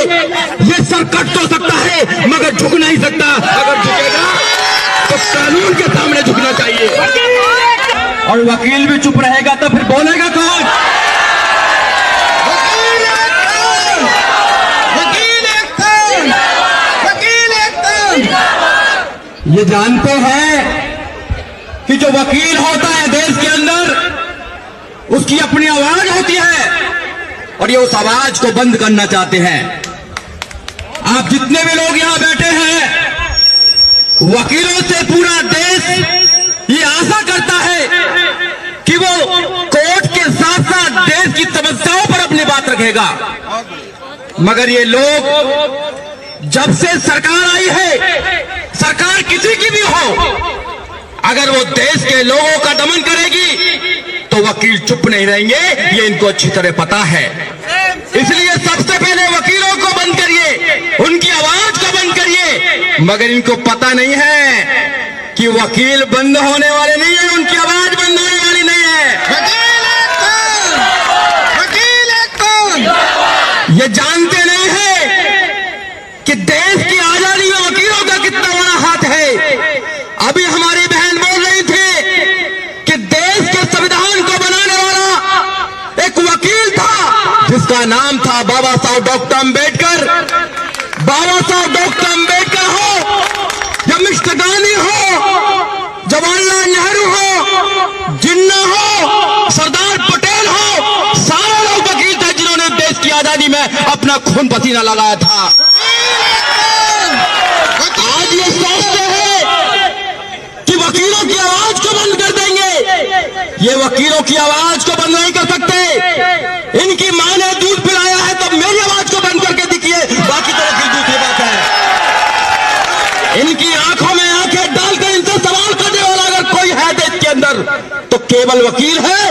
ये sir cut तो सकता है मगर झुक नहीं सकता। अगर झुकेगा तो कानून के सामने झुकना चाहिए। और वकील भी चुप रहेगा तो फिर बोलेगा कौन? ये जानते हैं कि जो वकील होता है देश के अंदर उसकी अपनी आवाज होती है और ये उस आवाज को बंद करना चाहते हैं। आप जितने भी लोग यहां बैठे हैं, वकीलों से पूरा देश ये आशा करता है कि वो कोर्ट के साथ साथ देश की समस्याओं पर अपनी बात रखेगा। मगर ये लोग जब से सरकार आई है, सरकार किसी की भी हो, अगर वो देश के लोगों का दमन करेगी तो वकील चुप नहीं रहेंगे। ये इनको अच्छी तरह पता है। इसलिए सबसे पहले वकीलों को बंद करिए, उनकी आवाज को बंद करिए। मगर इनको पता नहीं है कि वकील बंद होने वाले नहीं है, उनकी आवाज बंद होने वाली नहीं है। ये जानते नहीं है कि देश की आजादी में वकीलों का कितना बड़ा हाथ है। अभी हमारी बहन बोल रही थी कि देश के संविधान को बनाने वाला एक वकील था जिसका नाम था बाबा साहब डॉक्टर अंबेडकर। बाबा साहब डॉक्टर अंबेडकर हो या मिस्टर गांधी हो, जवाहरलाल नेहरू हो, जिन्ना हो, सरदार पटेल हो, सारे लोग वकील थे जिन्होंने देश की आजादी में अपना खून पसीना लगाया था। आज ये सोचते हैं कि वकीलों की आवाज को बंद कर देंगे। ये वकीलों की आवाज को बंद नहीं कर सकते। इनकी मां ने दूध पिलाया है तो मेरी आवाज को बंद करके दिखिए, बाकी तो वकील दूसरी बात है। इनकी आंखों में आंखें डालकर इनसे सवाल करने वाला अगर कोई है देश के अंदर तो केवल वकील है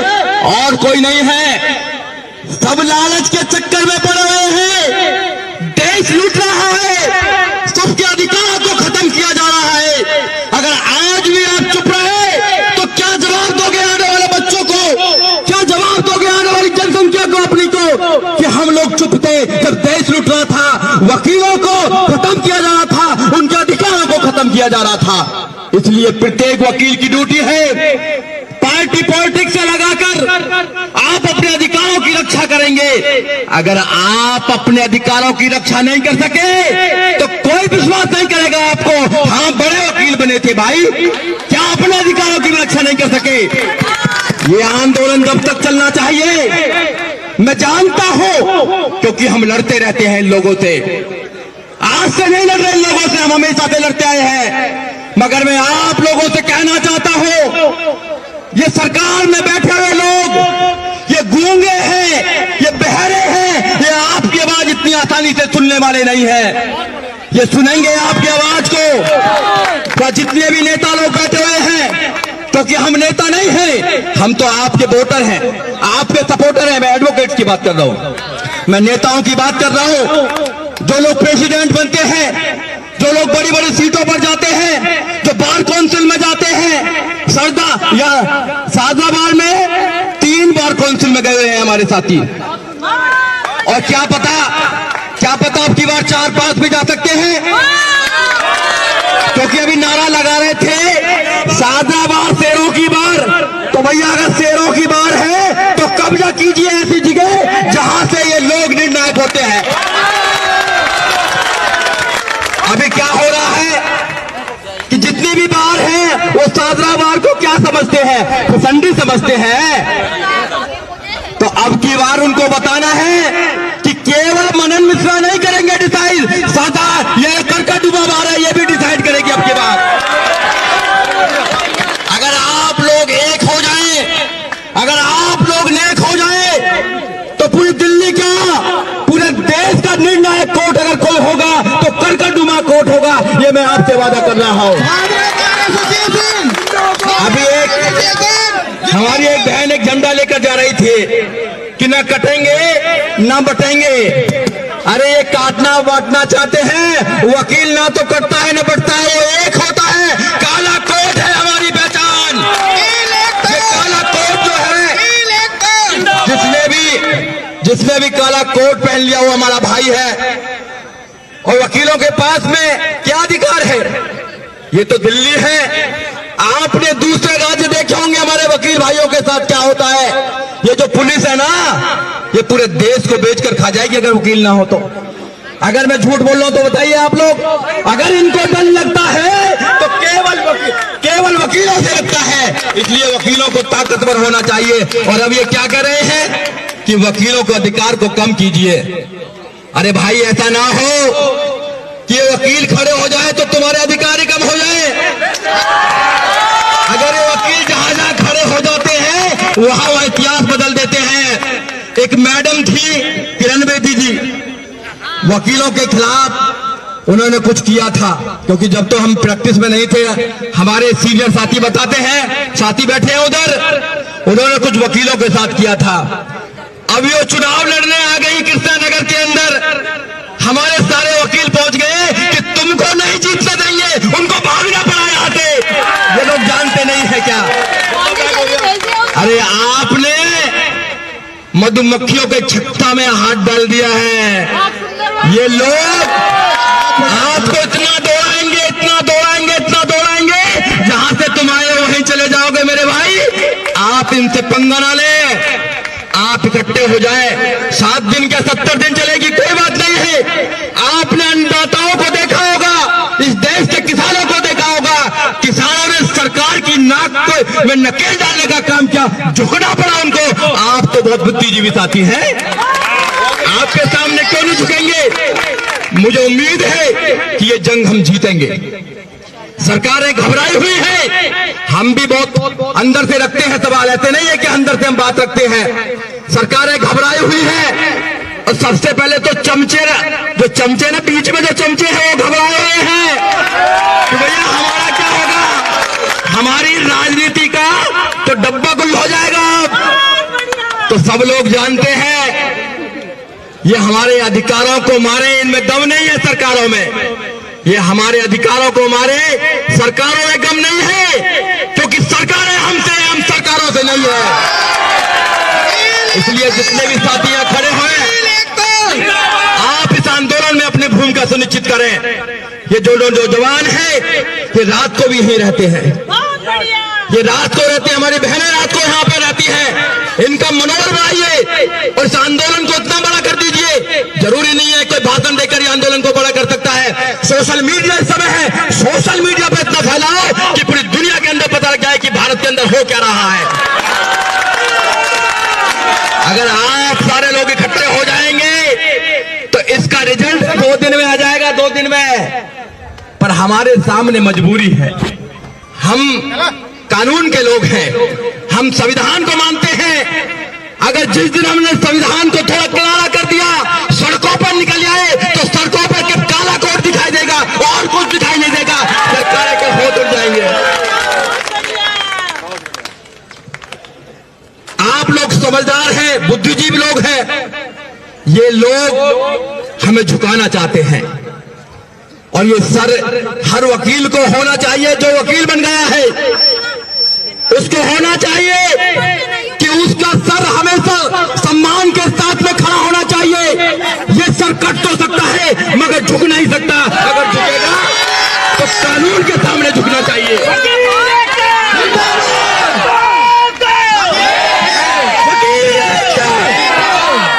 और कोई नहीं है। सब लालच के चक्कर में पड़े हुए हैं। देश लूट रहा है, सबके अधिकार को खत्म किया जा रहा है। अगर आज भी आप चुप रहे तो क्या जवाब दोगे आने वाले बच्चों को? क्या जवाब दोगे आने वाली जनसंख्या को, अपनी को, कि हम लोग चुप थे जब देश लूट रहा था, वकीलों को खत्म किया जा रहा था, उनके अधिकारों को खत्म किया जा रहा था। इसलिए प्रत्येक वकील की ड्यूटी है पार्टी पॉलिटिक्स से लगाकर आप अपने अधिकारों की रक्षा करेंगे। अगर आप अपने अधिकारों की रक्षा नहीं कर सके तो कोई विश्वास नहीं करेगा आपको। हाँ, बड़े वकील बने थे भाई, क्या अपने अधिकारों की रक्षा नहीं कर सके? ये आंदोलन कब तक चलना चाहिए मैं जानता हूं, क्योंकि हम लड़ते रहते हैं इन लोगों से। आज से नहीं लड़ रहे इन लोगों से, हम हमेशा से लड़ते आए हैं। मगर मैं आप लोगों से कहना चाहता हूं, ये सरकार में बैठे हुए लोग ये गूंगे हैं, ये बहरे हैं, ये आपकी आवाज इतनी आसानी से सुनने वाले नहीं है। ये सुनेंगे आपकी आवाज को। तो जितने भी नेता लोग बैठे हुए हैं, क्योंकि हम नेता नहीं हैं, हम तो आपके वोटर हैं, आपके सपोर्टर हैं। मैं एडवोकेट की बात कर रहा हूं, मैं नेताओं की बात कर रहा हूं। जो लोग प्रेसिडेंट बनते हैं, जो लोग बड़ी बड़ी सीटों पर जाते हैं, जो बार काउंसिल में जाते हैं, सरदा या सादाबाद में 3 बार काउंसिल में गए हुए हैं हमारे साथी। और क्या पता अब की बार 4-5 भी जा सकते हैं, क्योंकि अभी नारा लगा रहे थे सादाबाद शेरों की बार। तो भैया अगर शेरों की बार है तो कब्जा कीजिए ऐसी जगह जहां से ये लोग निर्णायक होते हैं। अभी क्या हो रहा है कि जितनी भी बार है वो सादरा बार को क्या समझते हैं? फसंडी समझते हैं। तो अब की बार उनको बताना है कि केवल मनन मिश्रा नहीं करेंगे डिसाइड, सादा ये करकटुबा बार है, ये भी डिसाइड करेगी अब की बार। अगर आप लोग एक हो जाएं, अगर आप लोग नेक हो जाएं तो पूरी दिल्ली का, पूरे देश का निर्णायक कोर्ट अगर कोई होगा तो करकटुमा कोर्ट होगा। ये मैं आपसे वादा कर रहा हूं। अभी हमारी एक बहन एक झंडा लेकर जा रही थी कि ना कटेंगे ना बटेंगे। अरे ये काटना बांटना चाहते हैं, वकील ना तो कटता है ना बटता है, वो एक होता है। काला कोट है हमारी पहचान। ये काला कोट जो है, जिसने भी काला कोट पहन लिया वो हमारा भाई है। और वकीलों के पास में क्या अधिकार है? ये तो दिल्ली है। आपने दूसरे राज्य देखे होंगे हमारे वकील भाइयों के साथ क्या होता है। ये जो पुलिस है ना, ये पूरे देश को बेचकर खा जाएगी अगर वकील ना हो तो। अगर मैं झूठ बोल रहा हूं तो बताइए आप लोग। अगर इनको डर लगता है तो केवल वकीलों से लगता है। इसलिए वकीलों को ताकतवर होना चाहिए। और अब ये क्या कर रहे हैं कि वकीलों के अधिकार को कम कीजिए। अरे भाई, ऐसा ना हो कि ये वकील खड़े हो जाए तो तुम्हारे अधिकार ही कम हो जाए। अगर ये वकील जहां खड़े हो जाते हैं वहां वो इतिहास बदल देते हैं। एक मैडम थी किरण बेदी जी, वकीलों के खिलाफ उन्होंने कुछ किया था, क्योंकि जब तो हम प्रैक्टिस में नहीं थे, हमारे सीनियर साथी बताते हैं, साथी बैठे हैं उधर, उन्होंने कुछ वकीलों के साथ किया था। अब ये चुनाव लड़ने आ गई कृष्णानगर के अंदर, हमारे सारे वकील पहुंच गए कि तुमको नहीं जीतने देंगे, उनको भागना पड़ा यहाँ से। ये लोग जानते नहीं है क्या? अरे आपने मधुमक्खियों के छत्ता में हाथ डाल दिया है। ये लोग आपको इतना दौड़ाएंगे, इतना दौड़ाएंगे, इतना दौड़ाएंगे, जहां से तुम आए वहीं चले जाओगे मेरे भाई। आप इनसे पंगा ना ले, आप इकट्ठे हो जाए। 7 दिन क्या 70 दिन चलेगी, कोई बात नहीं है। आपने अन्नदाताओं को देखा होगा, इस देश के किसानों को देखा होगा। किसानों ने सरकार की नाक को में नकेल डालने का काम किया, झुकना पड़ा उनको। आप तो बहुत बुद्धिजीवी साथी हैं, आपके सामने क्यों नहीं झुकेंगे? मुझे उम्मीद है कि ये जंग हम जीतेंगे। सरकारें घबराई हुई है, हम भी बहुत अंदर से रखते हैं सवाल, ऐसे नहीं है कि अंदर से हम बात रखते हैं। सरकारें घबराई हुई है और सबसे पहले तो चमचे ना बीच में जो चमचे हैं वो घबराए हुए हैं कि भैया हमारा क्या होगा, हमारी राजनीति का तो डब्बा गुल हो जाएगा। तो सब लोग जानते हैं ये हमारे अधिकारों को मारे, इनमें दम नहीं है सरकारों में। ये हमारे अधिकारों को मारे, सरकारों में गम नहीं है, क्योंकि सरकारें हमसे हैं, हम सरकारों से नहीं है। इसलिए जितने भी साथी यहाँ खड़े हुए, आप इस आंदोलन में अपनी भूमिका सुनिश्चित करें। ये जो जवान है ये रात को भी यहीं रहते हैं, ये रात को रहते हैं, हमारी बहनें रात को यहाँ पर रहती हैं। इनका मनोबल बढ़ाइए और इस आंदोलन को इतना बड़ा कर दीजिए। जरूरी नहीं है कोई भाषण देकर ये आंदोलन को बड़ा कर सकता है। सोशल मीडिया इस समय है, सोशल मीडिया पर इतना फैलाओ कि पूरी दुनिया के अंदर पता लग जाए कि भारत के अंदर हो क्या रहा है। अगर आप सारे लोग इकट्ठे हो जाएंगे तो इसका रिजल्ट 2 दिन में आ जाएगा, 2 दिन में। पर हमारे सामने मजबूरी है, हम कानून के लोग हैं, हम संविधान को मानते हैं। अगर जिस दिन हमने संविधान को थोड़ा किनारा कर दिया, सड़कों पर निकल आए, तो सड़कों पर के काला कोट दिखाई देगा और कुछ दिखाई नहीं देगा। सरकारें के होठ उड़ जाएंगे। आप लोग समझदार हैं, बुद्धिजीवी लोग हैं, ये लोग हमें झुकाना चाहते हैं। और ये सर हर वकील को होना चाहिए, जो वकील बन गया है उसको होना चाहिए कि उसका सर हमेशा सम्मान के साथ में खड़ा होना चाहिए। ये सर कट तो सकता है मगर झुक नहीं सकता। अगर झुकेगा तो कानून के सामने झुकना चाहिए।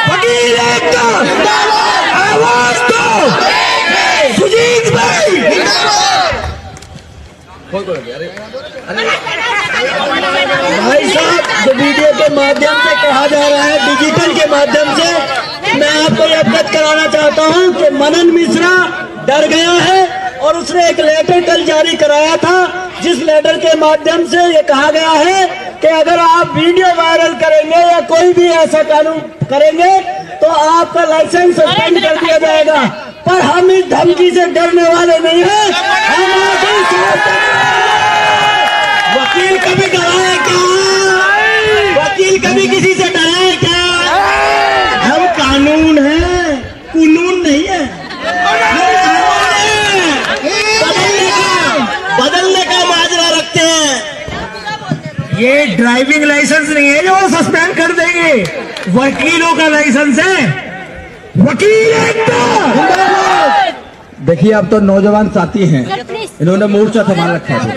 वकील एकता, आवाज दो, सुजीत भाई। भाई साहब, जो वीडियो के माध्यम से कहा जा रहा है, डिजिटल के माध्यम से, मैं आपको ये अवगत कराना चाहता हूं कि मनन मिश्रा डर गया है और उसने एक लेटर कल जारी कराया था, जिस लेटर के माध्यम से ये कहा गया है कि अगर आप वीडियो वायरल करेंगे या कोई भी ऐसा कानून करेंगे तो आपका लाइसेंस सस्पेंड कर दिया जाएगा। पर हम इस धमकी से डरने वाले नहीं हैं। हम वकील कभी डरा है क्या? वकील कभी किसी से डरा है क्या? हम कानून है, कुनून नहीं है। बदलने का माजरा रखते हैं। ये ड्राइविंग लाइसेंस नहीं है जो सस्पेंड कर देंगे, वकीलों का लाइसेंस है। वकील एकता, देखिए, अब तो नौजवान साथी हैं, इन्होंने मोर्चा संभाल रखा है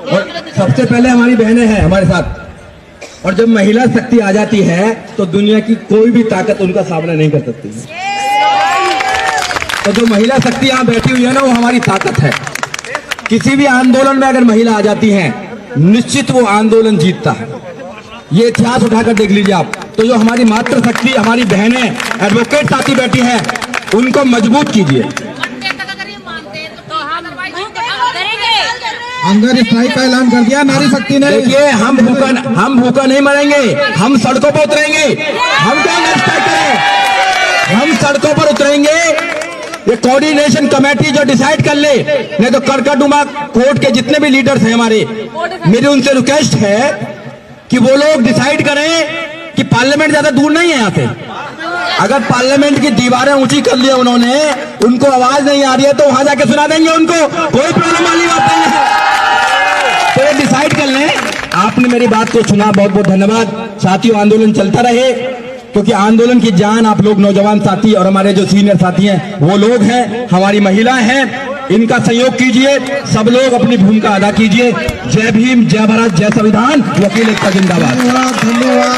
और सबसे पहले हमारी बहनें हैं हमारे साथ। और जब महिला शक्ति आ जाती है तो दुनिया की कोई भी ताकत उनका सामना नहीं कर सकती है। तो जो महिला शक्ति यहाँ बैठी हुई है ना, वो हमारी ताकत है। किसी भी आंदोलन में अगर महिला आ जाती है, निश्चित वो आंदोलन जीतता है। ये इतिहास उठाकर देख लीजिए आप। तो जो हमारी मातृ शक्ति, हमारी बहनें, एडवोकेट साथी बैठी हैं, उनको मजबूत कीजिए। अंदर स्ट्राइक का ऐलान कर दिया नारी शक्ति ने। देखिए, हम भूखा नहीं मरेंगे, हम सड़कों पर उतरेंगे। हम क्या स्ट्राइक करें, हम सड़कों पर उतरेंगे। ये कोऑर्डिनेशन कमेटी जो डिसाइड कर ले, नहीं तो करकटुमा कोर्ट के जितने भी लीडर्स हैं हमारे, मेरी उनसे रिक्वेस्ट है कि वो लोग डिसाइड करें कि पार्लियामेंट ज्यादा दूर नहीं है यहाँ से। अगर पार्लियामेंट की दीवारें ऊंची कर लिया उन्होंने, उनको आवाज नहीं आ रही है, तो वहां जाके सुना देंगे उनको, कोई प्रॉब्लम वाली बात नहीं है। तो ये डिसाइड कर लें। आपने मेरी बात को सुना, बहुत बहुत धन्यवाद। साथियों, आंदोलन चलता रहे, क्योंकि आंदोलन की जान आप लोग नौजवान साथी और हमारे जो सीनियर साथी हैं वो लोग हैं, हमारी महिलाएं हैं। इनका सहयोग कीजिए, सब लोग अपनी भूमिका अदा कीजिए। जय भीम, जय भारत, जय संविधान। वकील एकता जिंदाबाद। धन्यवाद।